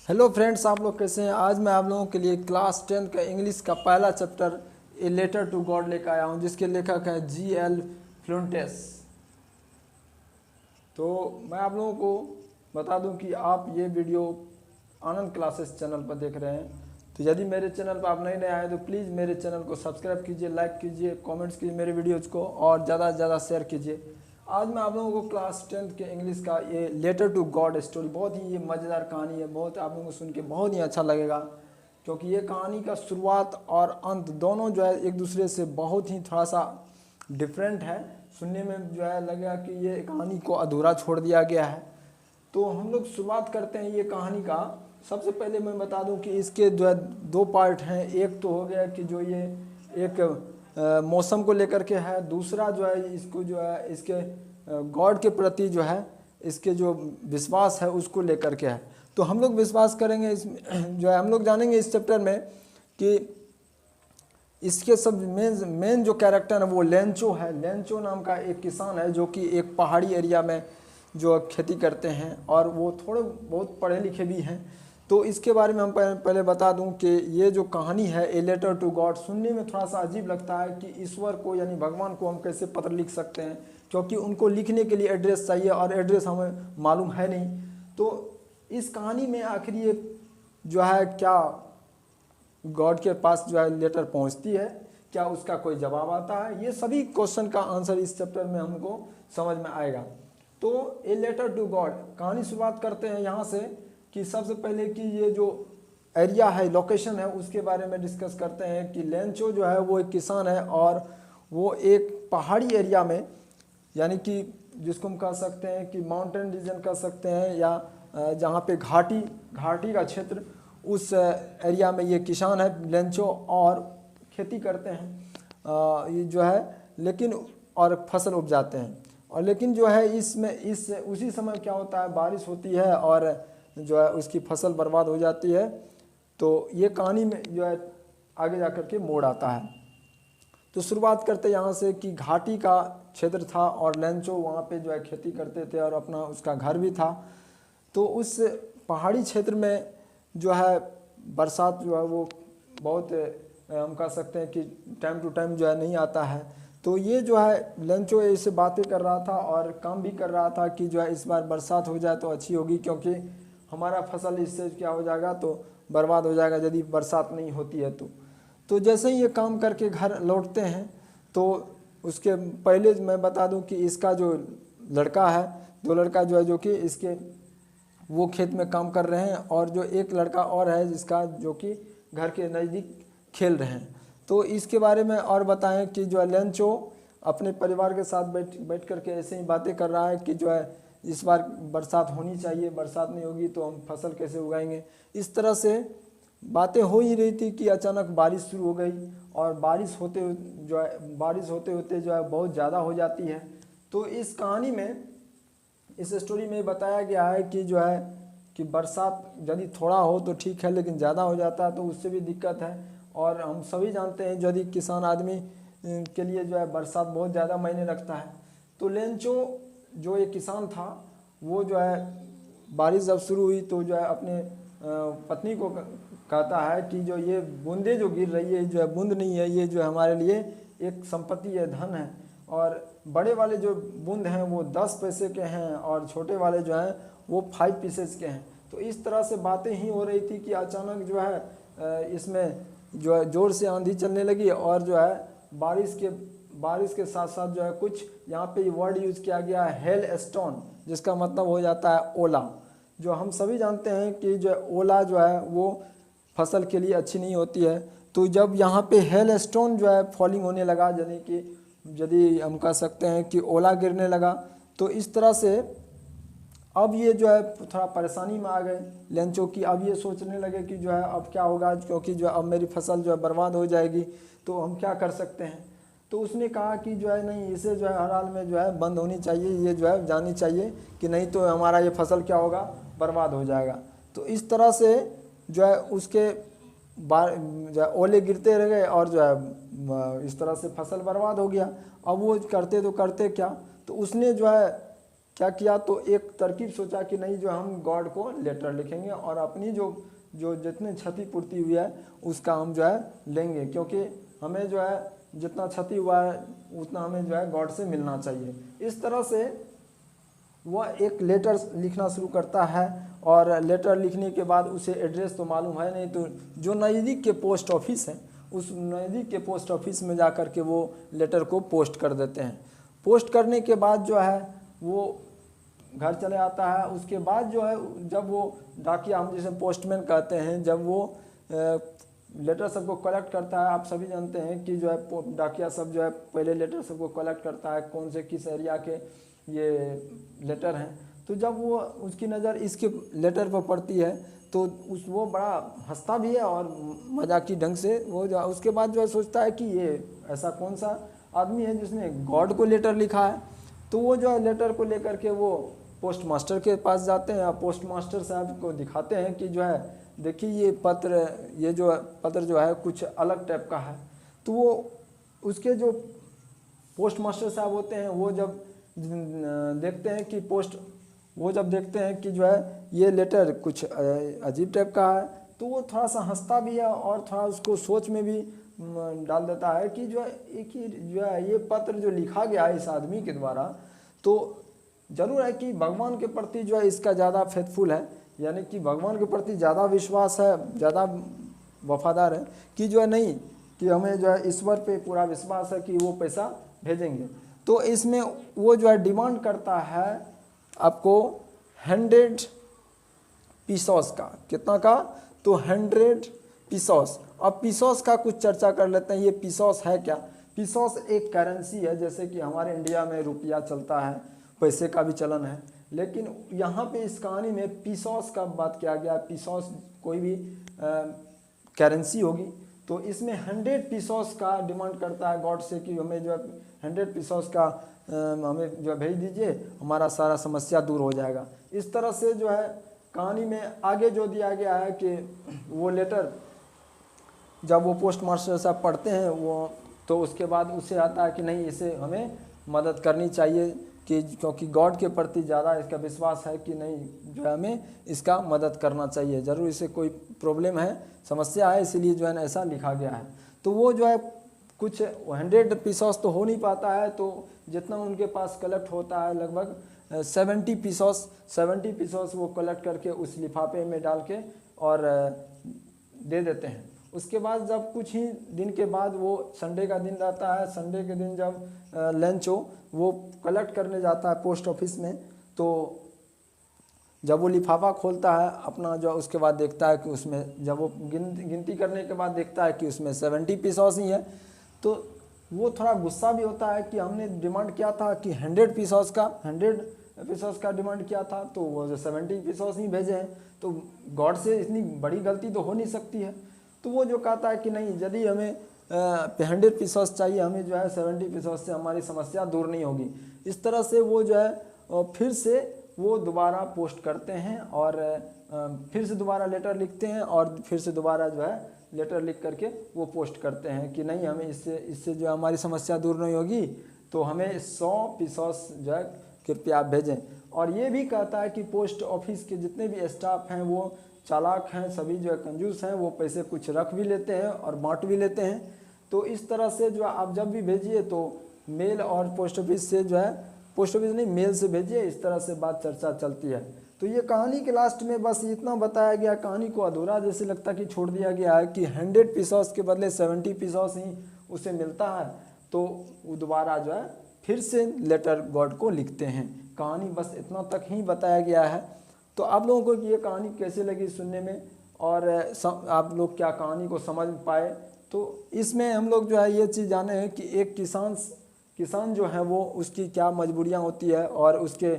Hello friends, आप लोग कैसे हैं। आज मैं आप लोगों के लिए क्लास 10 का इंग्लिश का पहला chapter a letter to God लेकर आया हूं, जिसके लेखक हैं G.L. फ्लुंटेस। तो मैं आप लोगों को बता दूं कि आप ये वीडियो आनंद क्लासेस चैनल पर देख रहे हैं। तो यदि मेरे चैनल पर आप नए नए आए तो प्लीज़ मेरे चैनल को सब्सक्राइब कीजिए, लाइक कीजिए, कमेंट्स कीजिए मेरे वीडियोज़ को और ज़्यादा से ज़्यादा शेयर कीजिए। आज मैं आप लोगों को क्लास 10 के इंग्लिश का ये लेटर टू गॉड स्टोरी, बहुत ही ये मज़ेदार कहानी है। बहुत आप लोगों को सुन के बहुत ही अच्छा लगेगा, क्योंकि ये कहानी का शुरुआत और अंत दोनों जो है एक दूसरे से बहुत ही थोड़ा सा डिफरेंट है। सुनने में जो है लगेगा कि ये कहानी को अधूरा छोड़ दिया गया है। तो हम लोग शुरुआत करते हैं ये कहानी का। सबसे पहले मैं बता दूं कि इसके जो है दो पार्ट हैं। एक तो हो गया कि जो ये एक मौसम को लेकर के है, दूसरा जो है इसको जो है इसके गॉड के प्रति जो है इसके जो विश्वास है उसको लेकर के है। तो हम लोग विश्वास करेंगे इस जो है हम लोग जानेंगे इस चैप्टर में कि इसके सब मेन जो कैरेक्टर है वो लेंचो है। लेंचो नाम का एक किसान है जो कि एक पहाड़ी एरिया में जो खेती करते हैं और वो थोड़े बहुत पढ़े लिखे भी हैं। तो इसके बारे में हम पहले बता दूं कि ये जो कहानी है ए लेटर टू गॉड, सुनने में थोड़ा सा अजीब लगता है कि ईश्वर को यानी भगवान को हम कैसे पत्र लिख सकते हैं, क्योंकि उनको लिखने के लिए एड्रेस चाहिए और एड्रेस हमें मालूम है नहीं। तो इस कहानी में आखिर ये जो है क्या गॉड के पास जो है लेटर पहुंचती है, क्या उसका कोई जवाब आता है, ये सभी क्वेश्चन का आंसर इस चैप्टर में हमको समझ में आएगा। तो ए लेटर टू गॉड कहानी शुरुआत करते हैं यहाँ से कि सबसे पहले कि ये जो एरिया है, लोकेशन है, उसके बारे में डिस्कस करते हैं कि लेंचो जो है वो एक किसान है और वो एक पहाड़ी एरिया में, यानी कि जिसको हम कह सकते हैं कि माउंटेन रीजन कह सकते हैं, या जहाँ पे घाटी का क्षेत्र, उस एरिया में ये किसान है लेंचो और खेती करते हैं ये जो है, लेकिन और फसल उपजाते हैं। और लेकिन जो है इस उसी समय क्या होता है, बारिश होती है और जो है उसकी फसल बर्बाद हो जाती है। तो ये कहानी में जो है आगे जाकर के मोड़ आता है। तो शुरुआत करते यहाँ से कि घाटी का क्षेत्र था और लेंचो वहाँ पे जो है खेती करते थे और अपना उसका घर भी था। तो उस पहाड़ी क्षेत्र में जो है बरसात जो है वो बहुत हम कह सकते हैं कि टाइम टू टाइम जो है नहीं आता है। तो ये जो है लेंचो इससे बातें कर रहा था और काम भी कर रहा था कि जो है इस बार बरसात हो जाए तो अच्छी होगी, क्योंकि हमारा फसल इससे क्या हो जाएगा तो बर्बाद हो जाएगा यदि बरसात नहीं होती है। तो जैसे ही ये काम करके घर लौटते हैं तो उसके पहले मैं बता दूं कि इसका जो लड़का है, दो लड़का जो है जो कि इसके वो खेत में काम कर रहे हैं और जो एक लड़का और है जिसका जो कि घर के नज़दीक खेल रहे हैं। तो इसके बारे में और बताएं कि जो है लेंचो अपने परिवार के साथ बैठ करके ऐसे ही बातें कर रहा है कि जो है इस बार बरसात होनी चाहिए, बरसात नहीं होगी तो हम फसल कैसे उगाएंगे। इस तरह से बातें हो ही रही थी कि अचानक बारिश शुरू हो गई और बारिश होते होते जो है बहुत ज़्यादा हो जाती है। तो इस कहानी में, इस स्टोरी में बताया गया है कि जो है कि बरसात यदि थोड़ा हो तो ठीक है, लेकिन ज़्यादा हो जाता है तो उससे भी दिक्कत है। और हम सभी जानते हैं यदि किसान आदमी के लिए जो है बरसात बहुत ज़्यादा मायने रखता है। तो लेंचो जो एक किसान था वो जो है बारिश जब शुरू हुई तो जो है अपने पत्नी को कहता है कि जो ये बूंदें जो गिर रही है जो है बूंद नहीं है, ये जो है हमारे लिए एक संपत्ति है, धन है। और बड़े वाले जो बूंद हैं वो 10 पैसे के हैं और छोटे वाले जो हैं वो 5 पीसेस के हैं। तो इस तरह से बातें ही हो रही थी कि अचानक जो है इसमें जो है ज़ोर से आंधी चलने लगी और जो है बारिश के साथ साथ जो है कुछ यहाँ पे वर्ड यूज़ किया गया है हेल स्टोन, जिसका मतलब हो जाता है ओला। जो हम सभी जानते हैं कि जो ओला जो है वो फसल के लिए अच्छी नहीं होती है। तो जब यहाँ पे हेल स्टोन जो है फॉलिंग होने लगा, यानी कि यदि हम कह सकते हैं कि ओला गिरने लगा, तो इस तरह से अब ये जो है थोड़ा परेशानी में आ गए लेंचो की। अब ये सोचने लगे कि जो है अब क्या होगा, क्योंकि जो अब मेरी फसल जो है बर्बाद हो जाएगी, तो हम क्या कर सकते हैं। तो उसने कहा कि जो है नहीं, इसे जो है हर हाल में जो है बंद होनी चाहिए, ये जो है जानी चाहिए कि नहीं तो हमारा ये फसल क्या होगा, बर्बाद हो जाएगा। तो इस तरह से जो है उसके जो है ओले गिरते रह गए और जो है इस तरह से फसल बर्बाद हो गया। अब वो करते तो करते क्या, तो उसने जो है क्या किया, तो एक तरकीब सोचा कि नहीं जो हम गॉड को लेटर लिखेंगे और अपनी जो जो जितनी क्षतिपूर्ति हुई है उसका हम जो है लेंगे, क्योंकि हमें जो है जितना क्षति हुआ है उतना हमें जो है गॉड से मिलना चाहिए। इस तरह से वह एक लेटर लिखना शुरू करता है और लेटर लिखने के बाद उसे एड्रेस तो मालूम है नहीं, तो जो नज़दीक के पोस्ट ऑफिस है उस नज़दीक के पोस्ट ऑफिस में जा कर के वो लेटर को पोस्ट कर देते हैं। पोस्ट करने के बाद जो है वो घर चले आता है। उसके बाद जो है जब वो डाकिया, हम जिसे पोस्टमैन कहते हैं, जब वो लेटर सबको कलेक्ट करता है, आप सभी जानते हैं कि जो है डाकिया सब जो है पहले लेटर सबको कलेक्ट करता है कौन से किस एरिया के ये लेटर हैं। तो जब वो उसकी नज़र इसके लेटर पर पड़ती है तो वो बड़ा हंसता भी है और मजाकी ढंग से वो जो उसके बाद जो है सोचता है कि ये ऐसा कौन सा आदमी है जिसने गॉड को लेटर लिखा है। तो वो जो है लेटर को लेकर के वो पोस्ट मास्टर के पास जाते हैं और पोस्ट मास्टर साहब को दिखाते हैं कि जो है देखिए ये पत्र जो है कुछ अलग टाइप का है। तो वो उसके जो पोस्ट मास्टर साहब होते हैं वो जब देखते हैं कि देखते हैं कि जो है ये लेटर कुछ अजीब टाइप का है, तो वो थोड़ा सा हंसता भी है और थोड़ा उसको सोच में भी डाल देता है कि जो है एक ही जो है ये पत्र जो लिखा गया है इस आदमी के द्वारा, तो जरूर है कि भगवान के प्रति जो है इसका ज़्यादा फेथफुल है, यानी कि भगवान के प्रति ज़्यादा विश्वास है, ज़्यादा वफादार है कि जो है नहीं कि हमें जो है ईश्वर पे पूरा विश्वास है कि वो पैसा भेजेंगे। तो इसमें वो जो है डिमांड करता है आपको 100 पीसोस का। कितना का? तो 100 पीसोस। अब पीसोस का कुछ चर्चा कर लेते हैं। ये पीसोस है क्या? पीसोस एक करेंसी है, जैसे कि हमारे इंडिया में रुपया चलता है, पैसे का भी चलन है, लेकिन यहाँ पे इस कहानी में पीसोस का बात किया गया। पीसोस कोई भी करेंसी होगी, तो इसमें 100 पीसोस का डिमांड करता है गॉड से कि हमें जो है 100 पीसोस का हमें जो भेज दीजिए, हमारा सारा समस्या दूर हो जाएगा। इस तरह से जो है कहानी में आगे जो दिया गया है कि वो लेटर जब वो पोस्ट मास्टर साहब पढ़ते हैं वो, तो उसके बाद उसे आता है कि नहीं इसे हमें मदद करनी चाहिए कि क्योंकि गॉड के प्रति ज़्यादा इसका विश्वास है कि नहीं जो है हमें इसका मदद करना चाहिए, ज़रूर इसे कोई प्रॉब्लम है, समस्या है, इसीलिए जो है ऐसा लिखा गया है। तो वो जो है कुछ 100 पीसोस तो हो नहीं पाता है, तो जितना उनके पास कलेक्ट होता है लगभग 70 पीसोस वो कलेक्ट करके उस लिफाफे में डाल के और दे देते हैं। उसके बाद जब कुछ ही दिन के बाद वो संडे का दिन रहता है, संडे के दिन जब लंच हो वो कलेक्ट करने जाता है पोस्ट ऑफिस में, तो जब वो लिफाफा खोलता है अपना जो उसके बाद देखता है कि उसमें जब वो गिनती करने के बाद देखता है कि उसमें 70 पीसोस ही है, तो वो थोड़ा गुस्सा भी होता है कि हमने डिमांड किया था कि 100 पीसोस का डिमांड किया था, तो वो जो 70 पीसोस ही भेजे हैं, तो गॉड से इतनी बड़ी गलती तो हो नहीं सकती है। तो वो जो कहता है कि नहीं, यदि हमें 100 पीसोस चाहिए, हमें जो है 70 पीसोस से हमारी समस्या दूर नहीं होगी। इस तरह से वो जो है फिर से वो दोबारा पोस्ट करते हैं और फिर से दोबारा लेटर लिखते हैं और फिर से दोबारा जो है लेटर लिख करके वो पोस्ट करते हैं कि नहीं हमें इससे जो हमारी समस्या दूर नहीं होगी, तो हमें 100 पीसोस जो है कृपया आप भेजें। और ये भी कहता है कि पोस्ट ऑफिस के जितने भी स्टाफ हैं वो चालाक हैं, सभी जो है कंजूस हैं, वो पैसे कुछ रख भी लेते हैं और बांट भी लेते हैं। तो इस तरह से जो आप जब भी भेजिए तो मेल और पोस्ट ऑफिस से जो है, पोस्ट ऑफिस नहीं मेल से भेजिए, इस तरह से बात चर्चा चलती है। तो ये कहानी के लास्ट में बस इतना बताया गया, कहानी को अधूरा जैसे लगता कि छोड़ दिया गया है कि 100 पीसोस के बदले 70 पीसोस ही उसे मिलता है, तो वो दोबारा जो है फिर से लेटर गॉड को लिखते हैं। कहानी बस इतना तक ही बताया गया है। तो आप लोगों को ये कहानी कैसे लगी सुनने में, और आप लोग क्या कहानी को समझ पाए? तो इसमें हम लोग जो है ये चीज़ जाने हैं कि एक किसान जो है वो उसकी क्या मजबूरियां होती है और उसके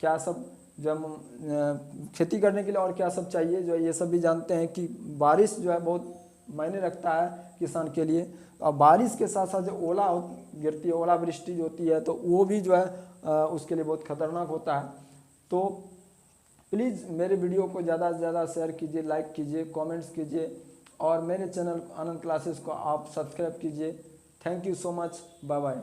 क्या सब जब खेती करने के लिए और क्या सब चाहिए, जो ये सब भी जानते हैं कि बारिश जो है बहुत मायने रखता है किसान के लिए। और बारिश के साथ साथ जो ओला गिरती है, ओलावृष्टि जो होती है, तो वो भी जो है उसके लिए बहुत खतरनाक होता है। तो प्लीज़ मेरे वीडियो को ज़्यादा से ज़्यादा शेयर कीजिए, लाइक कीजिए, कमेंट्स कीजिए और मेरे चैनल आनंद क्लासेस को आप सब्सक्राइब कीजिए। Thank you so much, bye bye.